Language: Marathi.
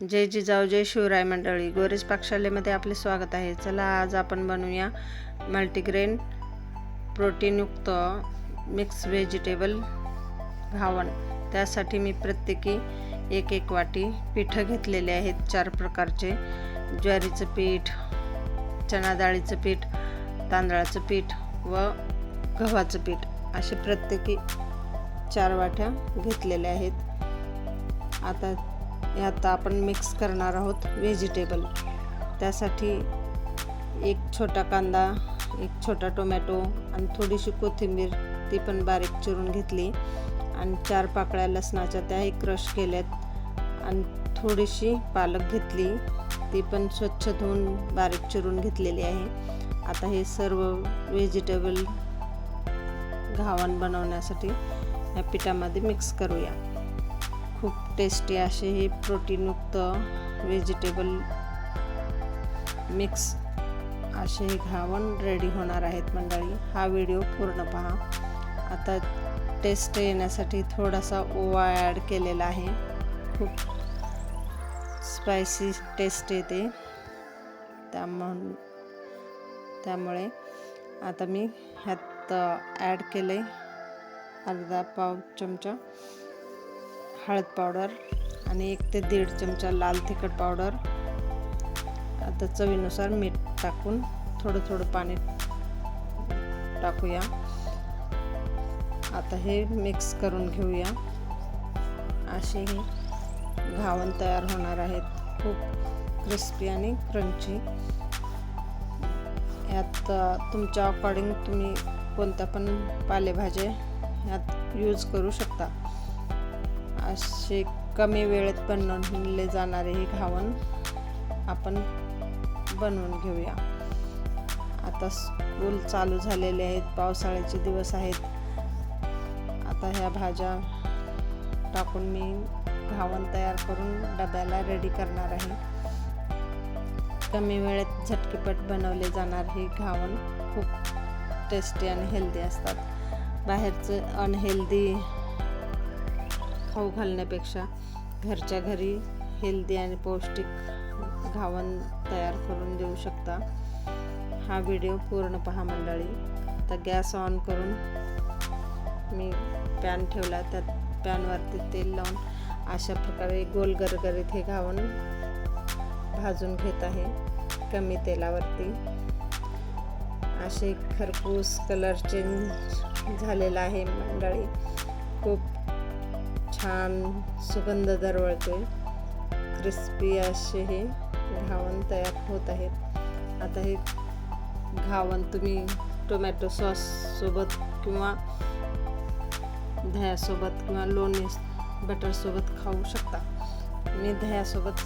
जय जिजाऊ जय शिवराय मंडळी, गोरेज पाकशालेमध्ये आपले स्वागत आहे. चला आज आपण बनवूया मल्टीग्रेन प्रोटीनयुक्त मिक्स व्हेजिटेबल घावण. त्यासाठी मी प्रत्येकी एक वाटी पीठ घेतलेले आहेत. 4 प्रकारचे: ज्वारीचं पीठ, चणा डाळीचं पीठ, तांदळाचं पीठ व गव्हाचं पीठ असे प्रत्येकी 4 वाट्या घेतलेल्या आहेत. आता यात आपण मिक्स करणार आहोत व्हेजिटेबल. त्यासाठी एक छोटा कांदा, एक छोटा टोमॅटो आणि थोडीशी कोथिंबीर ती पण बारीक चिरून घेतली आणि 4 पाकळ्या लसणाच्या त्याही क्रश केल्यात आणि थोडीशी पालक घेतली, ती पण स्वच्छ धुवून बारीक चिरून घेतलेली आहे. आता हे सर्व व्हेजिटेबल घावण बनवण्यासाठी या पिठामध्ये मिक्स करूया. खूप टेस्टी असे हे प्रोटीनयुक्त व्हेजिटेबल मिक्स असे हे घावण रेडी होणार आहेत मंडळी. हा व्हिडिओ पूर्ण पहा. आता टेस्ट येण्यासाठी थोडासा ओवा ॲड केलेला आहे. खूप स्पायसी टेस्ट येते त्यामुळे आता मी ह्यात ॲड केले अर्धा पाव चमचा हळद पावडर आणि 1 ते 1.5 चमचा लाल तिखट पावडर. आता चवीनुसार मीठ टाकून थोडं पाणी टाकूया. आता हे मिक्स करून घेऊया. असे हे घावण तयार होणार आहेत. खूप क्रिस्पी आणि क्रंची. यात तुमच्या अकॉर्डिंग तुम्ही कोणत्या पण पालेभाज्या यात यूज करू शकता. असे कमी वेळेत बनवले जाणारे हे घावण आपण बनवून घेऊया. आता स्कूल चालू झालेले आहेत, पावसाळ्याचे दिवस आहेत. आता ह्या भाज्या टाकून मी घावण तयार करून डब्याला रेडी करणार आहे. कमी वेळेत झटकीपट बनवले जाणार हे घावण खूप टेस्टी आणि हेल्दी असतात. बाहेरचं अनहेल्दी खाऊ घालण्यापेक्षा घरच्या घरी हेल्दी आणि पौष्टिक घावण तयार करून देऊ शकता. हा व्हिडिओ पूर्ण पहा मंडळी. आता गॅस ऑन करून मी पॅन ठेवला. त्यात पॅनवरती तेल लावून अशा प्रकारे गोल गरगरीत हे घावण भाजून घेत आहे कमी तेलावरती. असे खरपूस कलर चेंज झालेला आहे मंडळी. खूप छान सुगंध दरवळतोय. क्रिस्पी असे हे घावण तयार होत आहेत. आता हे घावण तुम्ही टोमॅटो सॉस सोबत किंवा दह्यासोबत किंवा लोणी बटरसोबत खाऊ शकता. मी दह्यासोबत